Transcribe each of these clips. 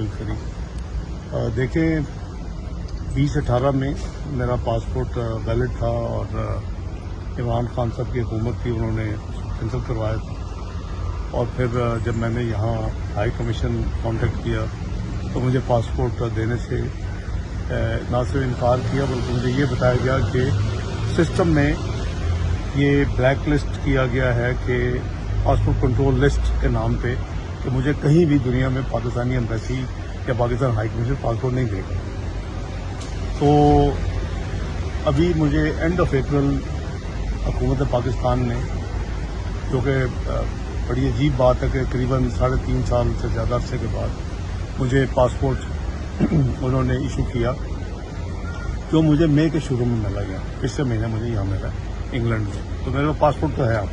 Milk देखें 2018 में मेरा पासपोर्ट वैलिड था और इमरान खान साहब की हुकूमत थी, उन्होंने कैंसिल करवाया था। और फिर जब मैंने यहाँ हाई कमीशन कांटेक्ट किया तो मुझे पासपोर्ट देने से ना सिर्फ इनकार किया बल्कि मुझे ये बताया गया कि सिस्टम में ये ब्लैक लिस्ट किया गया है कि पासपोर्ट कंट्रोल लिस्ट के नाम पे कि मुझे कहीं भी दुनिया में पाकिस्तानी एम्बेसी या पाकिस्तान हाई कमीशन पासपोर्ट नहीं देगा। तो अभी मुझे एंड ऑफ अप्रैल हुकूमत पाकिस्तान ने, जो कि बड़ी अजीब बात है कि करीबन 3.5 साल से ज़्यादा अरसे के बाद मुझे पासपोर्ट उन्होंने इशू किया, जो मुझे मई के शुरू में मिला गया। पिछले महीने मुझे यहाँ मिला इंग्लैंड में। तो मेरे पास पासपोर्ट तो है अब,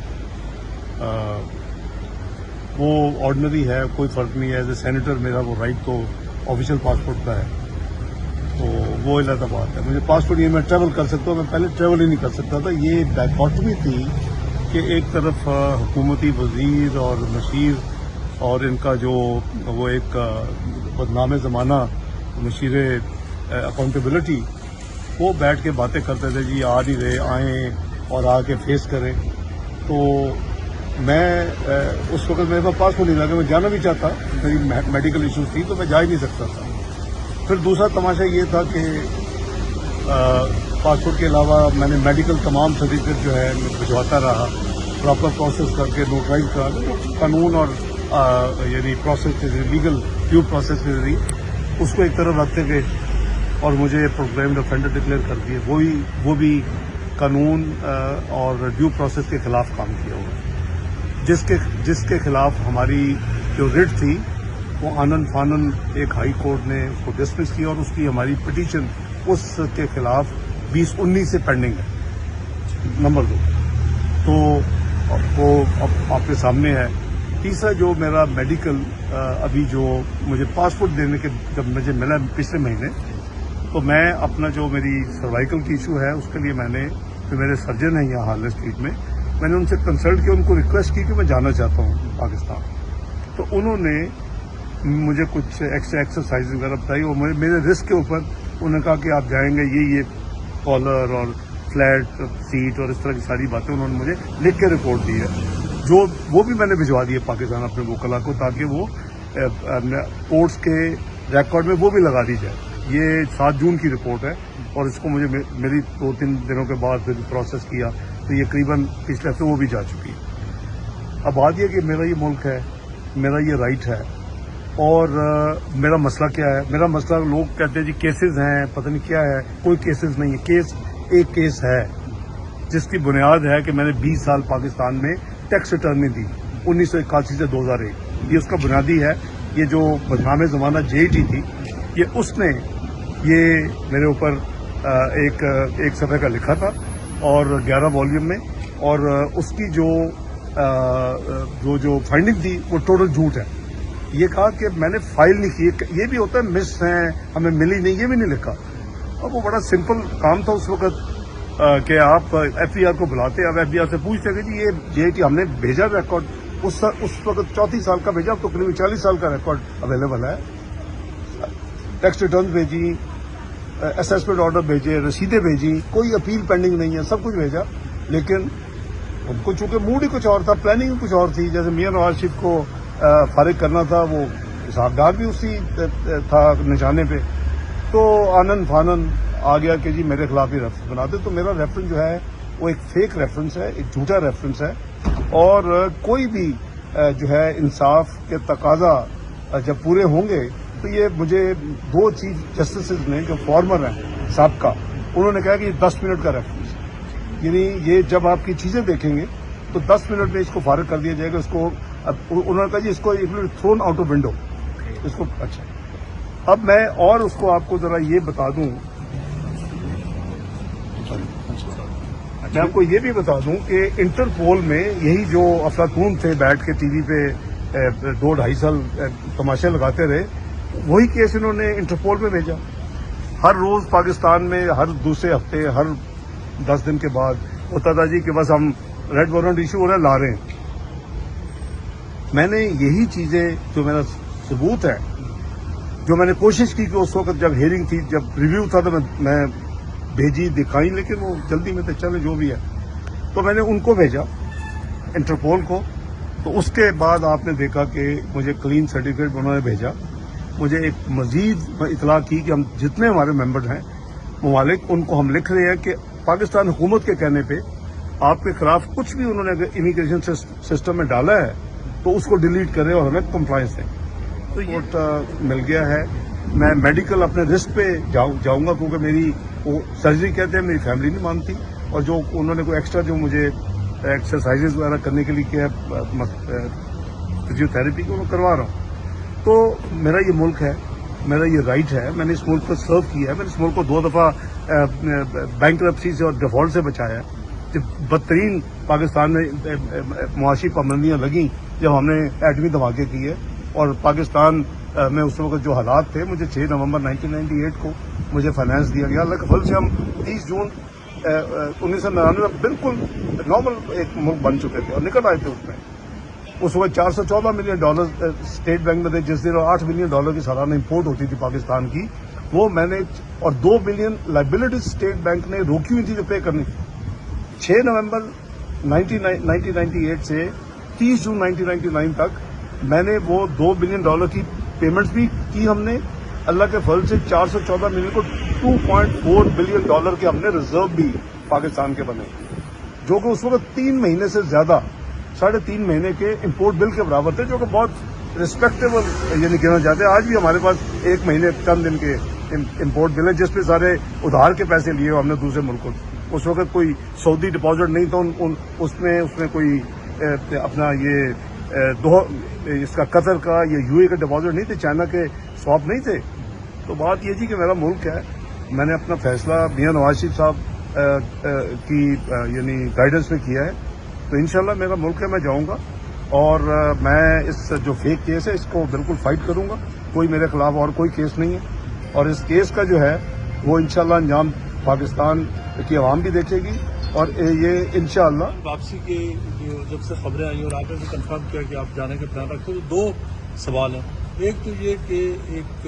वो ऑर्डिनरी है, कोई फ़र्क नहीं है। एज ए सेनेटर मेरा वो राइट तो ऑफिशियल पासपोर्ट का है, तो वो अलग बात है। मुझे पासपोर्ट ये मैं ट्रैवल कर सकता हूँ, मैं पहले ट्रैवल ही नहीं कर सकता था। ये डायकॉटमी थी कि एक तरफ हुकूमती वजीर और मशीर और इनका जो वो एक बदनाम ज़माना मशीर अकाउंटेबिलिटी, वो बैठ के बातें करते थे, जी आ नहीं रहे, आएँ और आके फेस करें। तो मैं उस वक्त मेरे पास पासपोर्ट नहीं लगा, मैं जाना भी चाहता, मेरी मेडिकल इश्यूज थी तो मैं जा ही नहीं सकता था। फिर दूसरा तमाशा ये था कि पासपोर्ट के अलावा मैंने मेडिकल तमाम सर्टिफिकेट जो है मैं भिजवाता रहा, प्रॉपर प्रोसेस करके नोटराइज करा के, कानून और यानी प्रोसेस लीगल ड्यू प्रोसेस रही, उसको एक तरफ रखते गए और मुझे प्रोक्लेम्ड ऑफेंडर डिक्लेयर कर दिए। वो भी कानून और ड्यू प्रोसेस के खिलाफ काम किया हुआ, जिसके खिलाफ हमारी जो रिट थी वो आनन फानन एक हाई कोर्ट ने उसको डिसमिस किया और उसकी हमारी पिटीशन उसके खिलाफ 2019 से पेंडिंग है। नंबर 2 तो वो अब आपके सामने है। तीसरा जो मेरा मेडिकल अभी जो मुझे पासपोर्ट देने के जब मुझे मिला पिछले महीने, तो मैं अपना जो मेरी सर्वाइकल की इशू है उसके लिए मैंने, जो मेरे सर्जन हैं यहाँ हार्लेस स्ट्रीट में, मैंने उनसे कंसल्ट किया, उनको रिक्वेस्ट की कि मैं जाना चाहता हूँ पाकिस्तान। तो उन्होंने मुझे कुछ एक्स्ट्रा एक्सरसाइज वगैरह बताई और मेरे रिस्क के ऊपर उन्होंने कहा कि आप जाएंगे, ये कॉलर और फ्लैट सीट और इस तरह की सारी बातें उन्होंने मुझे लिख के रिपोर्ट दी है, जो वो भी मैंने भिजवा दी है पाकिस्तान अपने वकला को, ताकि वो कोर्ट्स के रिकॉर्ड में वो भी लगा दी जाए। ये 7 जून की रिपोर्ट है और इसको मुझे मेरी 2-3 दिनों के बाद फिर प्रोसेस किया, तो ये करीबन पिछले हफ्ते वो भी जा चुकी है। अब बात यह कि मेरा ये मुल्क है, मेरा ये राइट है, और मेरा मसला क्या है? मेरा मसला, लोग कहते हैं जी केसेस हैं, पता नहीं क्या है, कोई केसेस नहीं है। एक केस है जिसकी बुनियाद है कि मैंने 20 साल पाकिस्तान में टैक्स रिटर्न नहीं दी, 1981 से 2001। ये उसका बुनियादी है। ये जो बदनाम ज़माना JT थी, ये उसने ये मेरे ऊपर एक सफ़े का लिखा था और 11 वॉल्यूम में, और उसकी जो फाइंडिंग थी वो टोटल झूठ है। ये कहा कि मैंने फाइल नहीं की, ये भी होता है मिस हैं, हमें मिली नहीं, ये भी नहीं लिखा। और वो बड़ा सिंपल काम था उस वक्त कि आप FBR को बुलाते, अब FBR से पूछते कि जी ये JT हमने भेजा रिकॉर्ड, उस वक्त 34 साल का भेजा, तो करीब 40 साल का रिकॉर्ड अवेलेबल है। टैक्स रिटर्न भेजी, असेसमेंट ऑर्डर भेजे, रसीदें भेजी, कोई अपील पेंडिंग नहीं है, सब कुछ भेजा। लेकिन उनको चूंकि मूड ही कुछ और था, प्लानिंग कुछ और थी। जैसे मियां नवाज शरीफ को फारिग करना था, वो हिसाबदार भी उसी था निशाने पे, तो आनन फानन आ गया कि जी मेरे खिलाफ ही रेफरेंस बना दे। तो मेरा रेफरेंस जो है वो एक फेक रेफरेंस है, एक झूठा रेफरेंस है, और कोई भी जो है इंसाफ के तकाजा जब पूरे होंगे तो ये मुझे 2 चीफ जस्टिस ने जो फॉर्मर हैं साहब का, उन्होंने कहा कि ये 10 मिनट का रेफरेंस है, यानी ये जब आपकी चीजें देखेंगे तो 10 मिनट में इसको फारिग कर दिया जाएगा। इसको उन्होंने कहा जी इसको थ्रोन आउट ऑफ विंडो, इसको। अच्छा, अब मैं और उसको आपको जरा ये बता दूं, मैं आपको ये भी बता दूं कि इंटरपोल में यही जो अफलातून थे बैठ के टीवी पे 2-2.5 साल तमाशे लगाते रहे, वही केस इन्होंने इंटरपोल में भेजा। हर रोज पाकिस्तान में हर दूसरे हफ्ते, हर 10 दिन के बाद होता था जी कि बस हम रेड वारंट इशू हो रहा है, ला रहे हैं। मैंने यही चीजें, जो मेरा सबूत है, جو میں نے کوشش کی کہ اس وقت جب ہیئرنگ تھی, جب ریویو تھا, تو میں بھیجی دکھائی, لیکن وہ جلدی میں تو چلے جو بھی ہے, تو میں نے ان کو بھیجا, انٹرپول کو. تو اس کے بعد آپ نے دیکھا کہ مجھے کلین سرٹیفکیٹ انہوں نے بھیجا. مجھے ایک مزید اطلاع کی کہ ہم جتنے ہمارے ممبر ہیں ممالک, ان کو ہم لکھ رہے ہیں کہ پاکستان حکومت کے کہنے پہ آپ کے خلاف کچھ بھی انہوں نے اگر امیگریشن سسٹم میں ڈالا ہے تو اس کو ڈیلیٹ کریں اور ہمیں کمپلائنس دیں. تو یہ مل گیا ہے. میں میڈیکل اپنے رسک پہ جاؤں گا, کیونکہ میری وہ سرجری کہتے ہیں, میری فیملی نہیں مانتی, اور جو انہوں نے کوئی ایکسٹرا جو مجھے ایکسرسائزز وغیرہ کرنے کے لیے کیا فزیو تھراپی کو میں کروا رہا ہوں. تو میرا یہ ملک ہے, میرا یہ رائٹ ہے. میں نے اس ملک کو سرو کیا ہے. میں نے اس ملک کو 2 دفعہ بینکرپسی سے اور ڈیفالٹ سے بچایا ہے. جب بدترین پاکستان میں معاشی پابندیاں لگیں, جب ہم نے ایٹمی دھماکے کیے, اور پاکستان میں اس وقت جو حالات تھے, مجھے 6 نومبر 1998 کو مجھے فائنانس دیا گیا. اللہ کے فضل سے ہم 30 جون 1999 میں بالکل نارمل ایک ملک بن چکے تھے اور نکل آئے تھے. اس میں اس وقت $414 ملین اسٹیٹ بینک میں تھے, جس دن $8 بلین کی سالانہ امپورٹ ہوتی تھی پاکستان کی, وہ میں نے, اور $2 بلین لائبلٹیز اسٹیٹ بینک نے روکی ہوئی تھی جو پے کرنی تھی. 6 نومبر 1998 سے 30 جون 1999 تک میں نے وہ $2 بلین کی پیمنٹس بھی کی. ہم نے اللہ کے فضل سے 414 ملین کو $2.4 بلین کے ہم نے ریزرو بھی پاکستان کے بنے, جو کہ اس وقت 3 مہینے سے زیادہ, 3.5 مہینے کے امپورٹ بل کے برابر تھے, جو کہ بہت ریسپیکٹیبل یعنی کہنا چاہتے ہیں. آج بھی ہمارے پاس 1 مہینے چند دن کے امپورٹ بل ہے, جس پہ سارے ادھار کے پیسے لیے ہم نے دوسرے ملکوں سے. اس وقت کوئی سعودی ڈپازٹ نہیں تھا, اس میں کوئی اپنا یہ اس کا قطر کا یا یو اے کا ڈپازٹ نہیں تھے, چائنا کے سواپ نہیں تھے. تو بات یہ تھی کہ میرا ملک ہے, میں نے اپنا فیصلہ میاں نواز شریف صاحب کی یعنی گائیڈنس میں کیا ہے. تو انشاءاللہ میرا ملک ہے, میں جاؤں گا, اور میں اس جو فیک کیس ہے اس کو بالکل فائٹ کروں گا. کوئی میرے خلاف اور کوئی کیس نہیں ہے, اور اس کیس کا جو ہے وہ انشاءاللہ انجام پاکستان کی عوام بھی دیکھے گی, اور یہ انشاءاللہ واپسی کے جب سے خبریں آئی اور آپ نے بھی کنفرم کیا کہ آپ جانے کا پلان رکھتے, تو 2 سوال ہیں. ایک تو یہ کہ ایک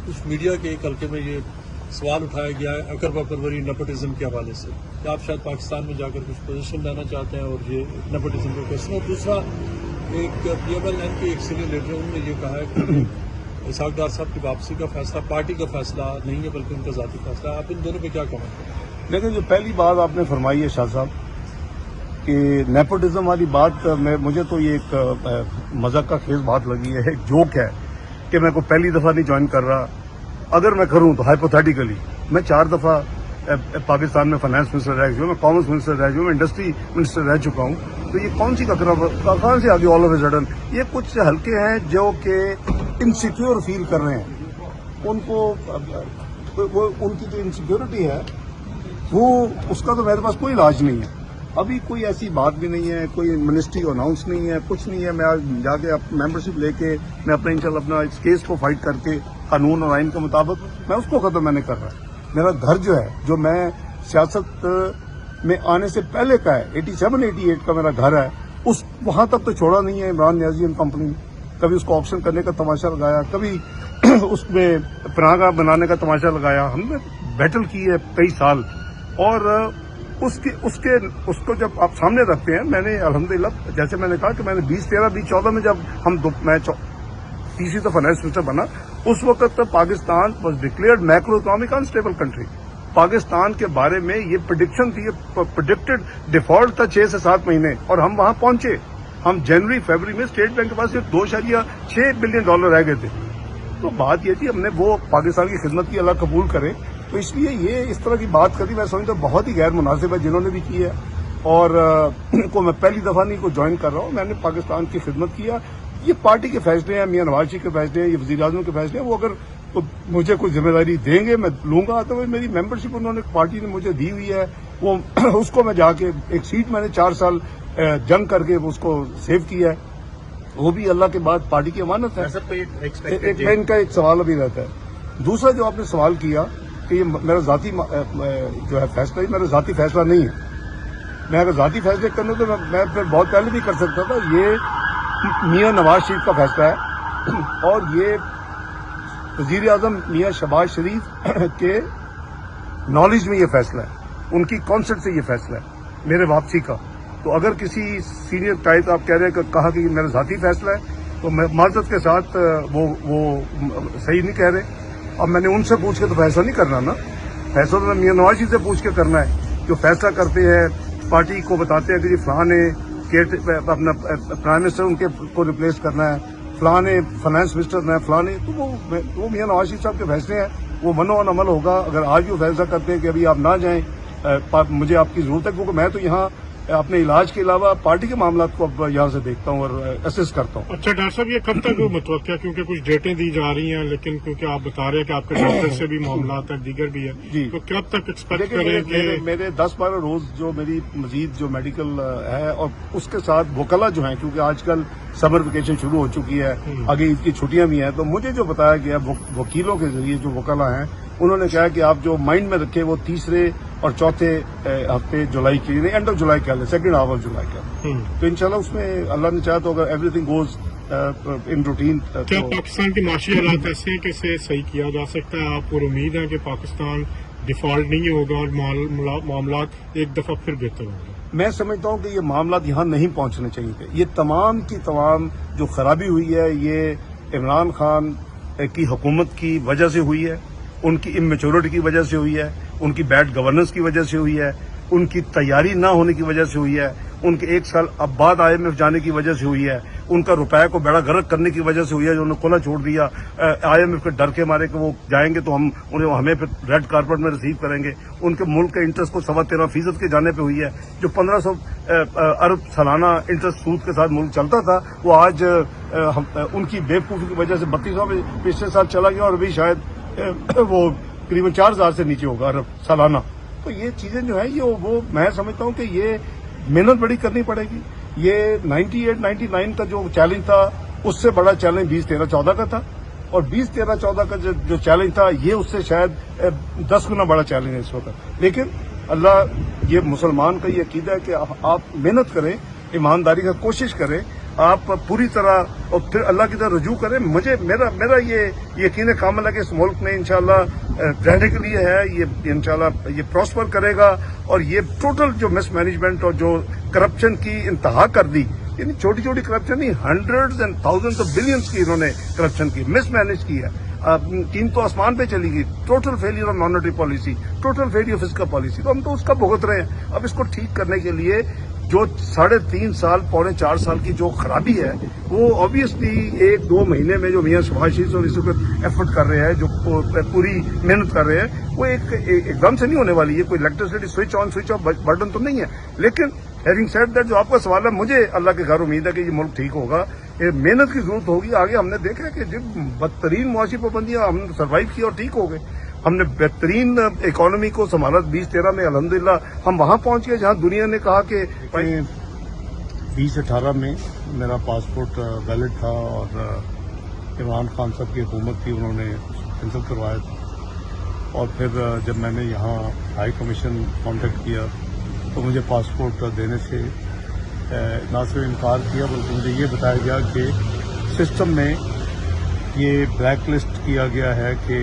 کچھ میڈیا کے ایک حلقے میں یہ سوال اٹھایا گیا ہے اکربا پروری نیپوٹزم کے حوالے سے, کہ آپ شاید پاکستان میں جا کر کچھ پوزیشن لینا چاہتے ہیں, اور یہ نیپوٹزم کا کوشچن. اور دوسرا ایک PMLN کے ایک سینئر لیڈر, انہوں نے یہ کہا ہے کہ اسحاق ڈار صاحب کی واپسی کا فیصلہ پارٹی کا فیصلہ نہیں ہے بلکہ ان کا ذاتی فیصلہ ہے. آپ ان دونوں پہ کیا کمنٹ کریں؟ لیکن جو پہلی بات آپ نے فرمائی ہے شاہ صاحب کہ نیپوٹزم والی بات, مجھے تو یہ ایک مذاق کا خیز بات لگی ہے, ایک جوک ہے کہ میں کوئی پہلی دفعہ نہیں جوائن کر رہا. اگر میں کروں تو ہائپوتھیٹیکلی میں 4 دفعہ پاکستان میں فائنانس منسٹر رہ چکا ہوں, میں کامرس منسٹر رہ چکا ہوں, میں انڈسٹری منسٹر رہ چکا ہوں. تو یہ کون سی کہاں سے آگے آل آف اے سڈن یہ کچھ حلقے ہیں جو کہ انسیکیور فیل کر رہے ہیں. ان کو ان کی جو انسیکیورٹی ہے وہ اس کا تو میرے پاس کوئی علاج نہیں ہے. ابھی کوئی ایسی بات بھی نہیں ہے, کوئی منسٹری اناؤنس نہیں ہے, کچھ نہیں ہے. میں آج جا کے ممبرشپ لے کے میں انشاءاللہ اپنا اس کیس کو فائٹ کر کے قانون اور آئین کے مطابق میں اس کو ختم میں نے کر رہا ہے. میرا گھر جو ہے, جو میں سیاست میں آنے سے پہلے کا ہے, 87-88 کا میرا گھر ہے, وہاں تک تو چھوڑا نہیں ہے عمران نیازی اینڈ کمپنی نے. کبھی اس کو آپشن کرنے کا تماشا لگایا, کبھی اس میں پناہ بنانے کا تماشا لگایا. ہم نے بیٹل کی ہے کئی سال, اور اس کو جب آپ سامنے رکھتے ہیں, میں نے الحمدللہ جیسے میں نے کہا کہ میں نے 2013-2014 میں جب میں تیسری دفعہ فائنانس منسٹر بنا, اس وقت Pakistan was declared macro economic unstable country. Pakistan کے بارے میں یہ پریڈکشن تھی, یہ پریڈکٹڈ ڈیفالٹ تھا 6 سے 7 مہینے, اور ہم وہاں پہنچے. ہم جنوری فیبری میں اسٹیٹ بینک کے پاس صرف $2.6 بلین رہ گئے تھے. تو بات یہ تھی, ہم نے وہ پاکستان کی خدمت کی, اللہ قبول کرے. تو اس لیے یہ اس طرح کی بات کری میں سمجھتا ہوں بہت ہی غیر مناسب ہے جنہوں نے بھی کی ہے, اور کو میں پہلی دفعہ نہیں کو جوائن کر رہا ہوں. میں نے پاکستان کی خدمت کیا. یہ پارٹی کے فیصلے ہیں, میاں نواز شریف کے فیصلے ہیں, یہ وزیر اعظم کے فیصلے ہیں. وہ اگر مجھے کوئی ذمہ داری دیں گے میں لوں گا. تو میری ممبرشپ انہوں نے پارٹی نے مجھے دی ہوئی ہے, وہ اس کو میں جا کے ایک سیٹ میں نے 4 سال جنگ کر کے اس کو سیو کیا ہے. وہ بھی اللہ کے بعد پارٹی کی امانت ہے. ان کا ایک سوال ابھی رہتا ہے. دوسرا جو آپ نے سوال کیا کہ یہ میرا ذاتی جو ہے فیصلہ, یہ میرا ذاتی فیصلہ نہیں ہے. میں اگر ذاتی فیصلے کرنے تو میں پھر بہت پہلے بھی کر سکتا تھا. یہ میاں نواز شریف کا فیصلہ ہے, اور یہ वजीर आजम मियाँ शहबाज शरीफ के नॉलेज में ये फैसला है, उनकी कॉन्सेप्ट से ये फैसला है मेरे वापसी का। तो अगर किसी सीनियर टाइप आप कह रहे हैं कहा कि मेरा ज़ाती फैसला है, तो मैं माजरत के साथ वो सही नहीं कह रहे। अब मैंने उनसे पूछ के तो फैसला नहीं करना ना, फैसला तो मैं मियाँ नवाज शरीफ से पूछ के करना है। जो फैसला करते हैं, पार्टी को बताते हैं कि जी फलां ने अपना प्राइम मिनिस्टर उनके को रिप्लेस करना है, फलां ने फाइनेंस मिनिस्टर ना फलां ने, तो वो मियाँ नवाज शरीफ साहब के फैसले हैं, वो मनो अमल होगा। अगर आज भी वो फैसला करते हैं कि अभी आप ना जाएं, मुझे आपकी जरूरत है, क्योंकि मैं तो यहाँ अपने इलाज के अलावा पार्टी के मामला को अब यहाँ से देखता हूँ और असिस्ट करता हूँ। अच्छा डॉक्टर साहब, ये कब तक मुतवक्किया, क्योंकि कुछ डेटें दी जा रही हैं, लेकिन क्योंकि आप बता रहे हैं कि आपके डॉक्टर से भी मामला है, दीगर भी है, जी, तो कब तक एक्सपेक्ट करें कि मेरे 10-12 रोज जो मेरी मजीद जो मेडिकल है, और उसके साथ वकला जो हैं, क्योंकि आजकल समर वेकेशन शुरू हो चुकी है, आगे ईद की छुट्टियां भी हैं, तो मुझे जो बताया गया वकीलों के जरिए जो वकला हैं, उन्होंने कहा कि आप जो माइंड में रखे वो तीसरे और चौथे हफ्ते जुलाई के, एंड ऑफ जुलाई कह लें, सेकेंड हाफ ऑफ जुलाई कह लें, तो इंशाल्लाह उसमें अल्लाह ने चाहा तो अगर एवरीथिंग गोज इन रूटीन। क्या पाकिस्तान के माशी हालात ऐसे हैं कि इसे सही किया जा सकता है? आप और उम्मीद है कि पाकिस्तान डिफॉल्ट नहीं होगा और मामला एक दफा फिर बेहतर होगा? मैं समझता हूं कि ये मामला यहां नहीं पहुंचने चाहिए थे। ये तमाम की तमाम जो खराबी हुई है, ये इमरान खान की हुकूमत की वजह से हुई है, उनकी इमेच्योरिटी की वजह से हुई है, उनकी बैड गवर्नेंस की वजह से हुई है, उनकी तैयारी ना होने की वजह से हुई है, उनके 1 साल अब बाद IMF जाने की वजह से हुई है, उनका रुपए को बेड़ा गर्क करने की वजह से हुई है, जो उन्होंने खुला छोड़ दिया IMF के डर के मारे कि वो जाएंगे तो हमें फिर रेड कारपेट में रिसीव करेंगे। उनके मुल्क के इंटरेस्ट को 13.25% के जाने पे हुई है। जो 1500 अरब सालाना इंटरेस्ट सूद के साथ मुल्क चलता था, वो आज उनकी बेवकूफी की वजह से 3200 में पिछले साल चला गया, और अभी शायद वो करीबन 4000 से नीचे होगा अरब सालाना। तो ये चीजें जो है, ये वो मैं समझता हूँ कि ये मेहनत बड़ी करनी पड़ेगी। ये 98-99 का जो चैलेंज था, उससे बड़ा चैलेंज 2013-14 का था, और 2013-14 का जो चैलेंज था, ये उससे शायद 10 गुना बड़ा चैलेंज है इस वक्त। लेकिन अल्लाह, ये मुसलमान का ये अकीदा है कि आप मेहनत करें, ईमानदारी का कोशिश करें, आप पूरी तरह, और फिर अल्लाह की तरफ रजू करें। मेरा ये यकीन कामिल है कि इस मुल्क में इंशाल्लाह रहने के लिए है, ये इंशाल्लाह ये प्रॉस्पर करेगा। और ये टोटल जो मिसमैनेजमेंट और जो करप्शन की इंतहा कर दी, यानी छोटी छोटी करप्शन नहीं, hundreds and thousands of billions की इन्होंने करप्शन की, मिसमैनेज की है। टीम तो आसमान पे चली गई, total failure of monetary policy, total failure of fiscal policy, तो हम तो उसका भुगत रहे हैं। अब इसको ठीक करने के लिए जो 3.5 साल, 4.5 साल की जो खराबी है, वो ऑब्वियसली 1-2 महीने में जो मियाँ शहबाज शरीफ और इस वक्त एफर्ट कर रहे हैं, जो पूरी मेहनत कर रहे हैं, वो एकदम से नहीं होने वाली है। कोई electricity switch on switch off button तो नहीं है। लेकिन हैविंग सेड दैट, जो आपका सवाल है, मुझे अल्लाह के घर उम्मीद है कि ये मुल्क ठीक होगा। मेहनत की जरूरत होगी आगे। हमने देखा है कि जब बदतरीन मुआशी पाबंदियां हमने सर्वाइव की और ठीक हो गए। हमने बेहतरीन इकोनॉमी को संभाला 2013 में, अल्हम्दुलिल्लाह हम वहां पहुंच गए जहां दुनिया ने कहा कि 2018 में मेरा पासपोर्ट वैलिड था, और इमरान खान साहब की हुकूमत थी, उन्होंने कैंसिल करवाया था। और फिर जब मैंने यहाँ हाई कमीशन कॉन्टेक्ट किया, तो मुझे पासपोर्ट देने से ना सिर्फ इनकार किया, बल्कि मुझे ये बताया गया कि सिस्टम में ये ब्लैक लिस्ट किया गया है कि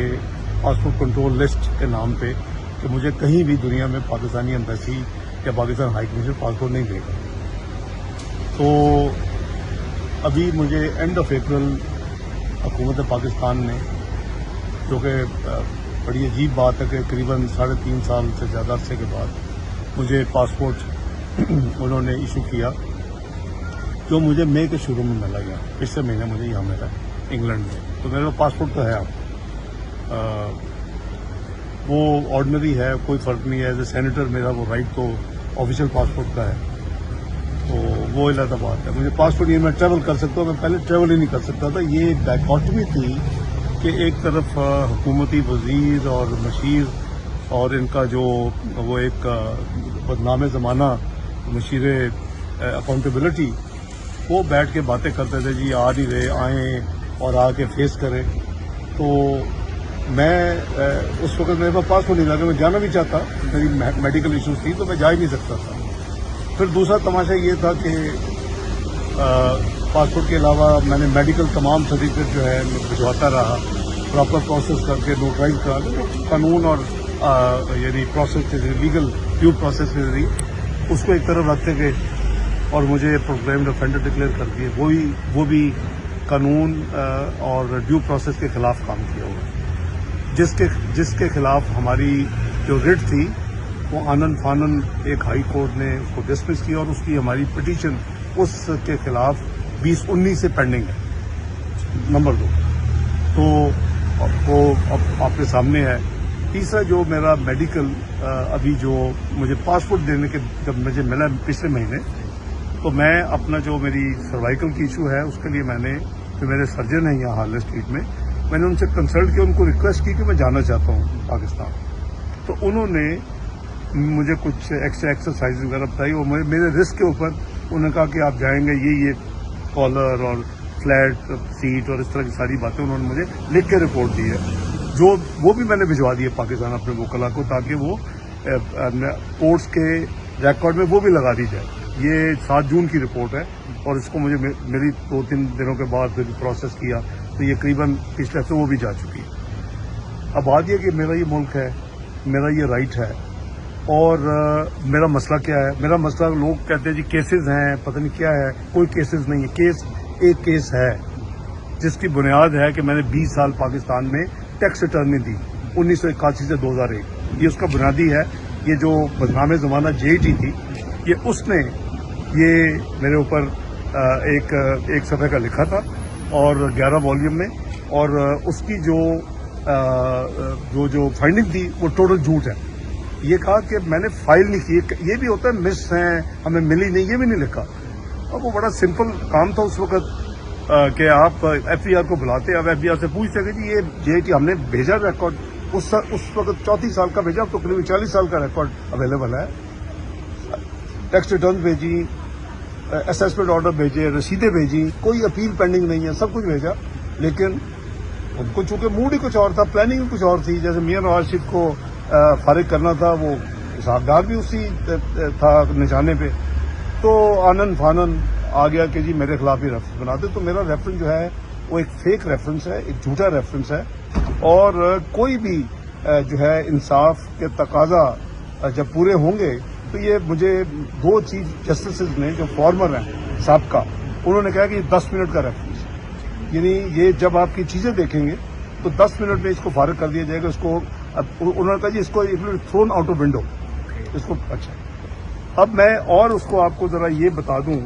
पासपोर्ट कंट्रोल लिस्ट के नाम पे, कि मुझे कहीं भी दुनिया में पाकिस्तानी एम्बेसी या पाकिस्तान हाई कमीशन पासपोर्ट नहीं देगा। तो अभी मुझे एंड ऑफ अप्रैल हुकूमत पाकिस्तान ने, जो कि बड़ी अजीब बात है कि करीबन 3.5 साल से ज़्यादा अरसे के बाद मुझे पासपोर्ट उन्होंने इशू किया, जो मुझे मई के शुरू में मिला गया। पिछले महीने मुझे यहाँ मिला इंग्लैंड में। तो मेरा पासपोर्ट तो है अब, वो ऑर्डिनरी है, कोई फ़र्क नहीं है। एज ए सेनेटर मेरा वो राइट तो ऑफिशियल पासपोर्ट का है, तो वो अलग बात है। मुझे पासपोर्ट, ये मैं ट्रैवल कर सकता हूँ, मैं पहले ट्रैवल ही नहीं कर सकता था। ये डायकॉटमी थी कि एक तरफ हुकूमती वजीर और मशीर, और इनका जो वो एक बदनाम ज़माना मशीर अकाउंटेबिलिटी, वो बैठ के बातें करते थे, जी आ नहीं रहे, आएँ और आके फेस करें। तो मैं उस वक्त मेरे पास पासपोर्ट नहीं लगा, मैं जाना भी चाहता, मेरी मेडिकल इश्यूज थी, तो मैं जा ही नहीं सकता था। फिर दूसरा तमाशा ये था कि पासपोर्ट के अलावा मैंने मेडिकल तमाम सर्टिफिकेट जो है भिजवाता रहा, प्रॉपर प्रोसेस करके नोटराइज करा दें, तो कानून और यानी प्रोसेस लीगल ड्यू प्रोसेस रही उसको एक तरफ रखते गए और मुझे प्रोक्लेम्ड ऑफेंडर डिक्लेयर कर दिए। वो भी कानून और ड्यू प्रोसेस के खिलाफ काम किया हुआ, जिसके खिलाफ हमारी जो रिट थी वो आनन फानन एक हाई कोर्ट ने उसको डिसमिस किया और उसकी हमारी पिटीशन उसके खिलाफ 2019 से पेंडिंग है। नंबर 2 तो वो अब आपके सामने है। तीसरा जो मेरा मेडिकल अभी जो मुझे पासपोर्ट देने के जब मुझे मिला पिछले महीने, तो मैं अपना जो मेरी सर्वाइकल की इशू है उसके लिए मैंने जो मेरे सर्जन हैं यहाँ हार्ले स्ट्रीट में, मैंने उनसे कंसल्ट किया, उनको रिक्वेस्ट की कि मैं जाना चाहता हूँ पाकिस्तान। तो उन्होंने मुझे कुछ एक्स्ट्रा एक्सरसाइज वगैरह बताई और मेरे रिस्क के ऊपर उन्होंने कहा कि आप जाएंगे ये कॉलर और फ्लैट सीट और इस तरह की सारी बातें उन्होंने मुझे लिख के रिपोर्ट दी है, जो वो भी मैंने भिजवा दी है पाकिस्तान अपने वकला को, ताकि वो कोर्ट्स के रिकॉर्ड में वो भी लगा दी जाए। ये 7 जून की रिपोर्ट है और इसको मुझे मेरी 2-3 दिनों के बाद फिर प्रोसेस किया तो ये करीबन पिछले हफ्ते वो भी जा चुकी है। अब बात यह कि मेरा ये मुल्क है, मेरा ये राइट है और मेरा मसला क्या है। मेरा मसला, लोग कहते हैं जी केसेस हैं, पता नहीं क्या है, कोई केसेस नहीं है। एक केस है जिसकी बुनियाद है कि मैंने 20 साल पाकिस्तान में टैक्स रिटर्न दी 1981 से 2001। ये उसका बुनियादी है। ये जो बदनाम ज़माना JT थी, ये उसने ये मेरे ऊपर एक सफ़े का लिखा था और 11 वॉल्यूम में, और उसकी जो फाइंडिंग थी वो टोटल झूठ है। ये कहा कि मैंने फाइल नहीं की, ये भी होता है मिस हैं, हमें मिली नहीं, ये भी नहीं लिखा। अब वो बड़ा सिंपल काम था उस वक्त कि आप FBR को बुलाते, अब FBR से पूछते कि जी ये JT हमने भेजा रिकॉर्ड, उस वक्त 34 साल का भेजा, तो करीब 40 साल का रिकॉर्ड अवेलेबल है। टैक्स रिटर्न भेजी, असेसमेंट ऑर्डर भेजे, रसीदें भेजी, कोई अपील पेंडिंग नहीं है, सब कुछ भेजा। लेकिन उनको चूंकि मूड ही कुछ और था, प्लानिंग कुछ और थी। जैसे मियां नवाज शरीफ को फारिग करना था, वो हिसाबदार भी उसी था निशाने पे, तो आनन फानन आ गया कि जी मेरे खिलाफ ही रेफरेंस बना दे। तो मेरा रेफरेंस जो है वो एक फेक रेफरेंस है, एक झूठा रेफरेंस है। और कोई भी जो है इंसाफ के तकाजा जब पूरे होंगे तो ये मुझे 2 चीफ जस्टिस ने जो फॉर्मर हैं साबका, उन्होंने कहा कि ये 10 मिनट का रेफरेंस है, यानी ये जब आपकी चीजें देखेंगे तो 10 मिनट में इसको फारिग कर दिया जाएगा। इसको उन्होंने कहा जी इसको थ्रोन आउट ऑफ विंडो इसको। अच्छा, अब मैं और उसको आपको जरा ये बता दूं,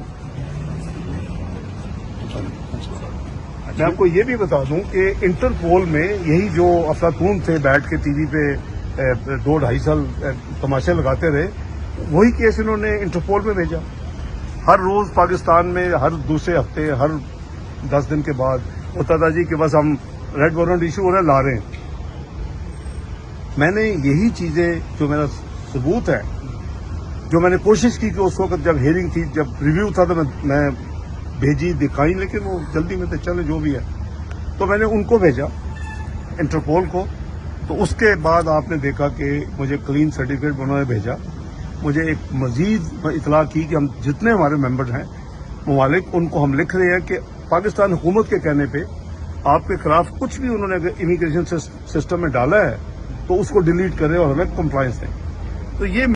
मैं आपको ये भी बता दूं कि इंटरपोल में यही जो अफलातून थे बैठ के टीवी पे 2-2.5 साल तमाशे लगाते रहे, वही केस इन्होंने इंटरपोल में भेजा। हर रोज पाकिस्तान में हर दूसरे हफ्ते, हर 10 दिन के बाद होता था जी कि बस हम रेड वारंट इशू हो रहा है, ला रहे हैं। मैंने यही चीजें, जो मेरा सबूत है, जो मैंने कोशिश की कि उस वक्त जब हियरिंग थी, जब रिव्यू था, तो मैं भेजी, दिखाई, लेकिन वो जल्दी में तो चले जो भी है, तो मैंने उनको भेजा इंटरपोल को। तो उसके बाद आपने देखा कि मुझे क्लीन सर्टिफिकेट उन्होंने भेजा। मुझे एक मजीद इतला की कि हम जितने हमारे मेंबर हैं ममालिक, उनको हम लिख रहे हैं कि पाकिस्तान हुकूमत के कहने पे आपके खिलाफ कुछ भी उन्होंने अगर इमिग्रेशन सिस्टम में डाला है तो उसको डिलीट करें और हमें कंप्लायंस दें। तो ये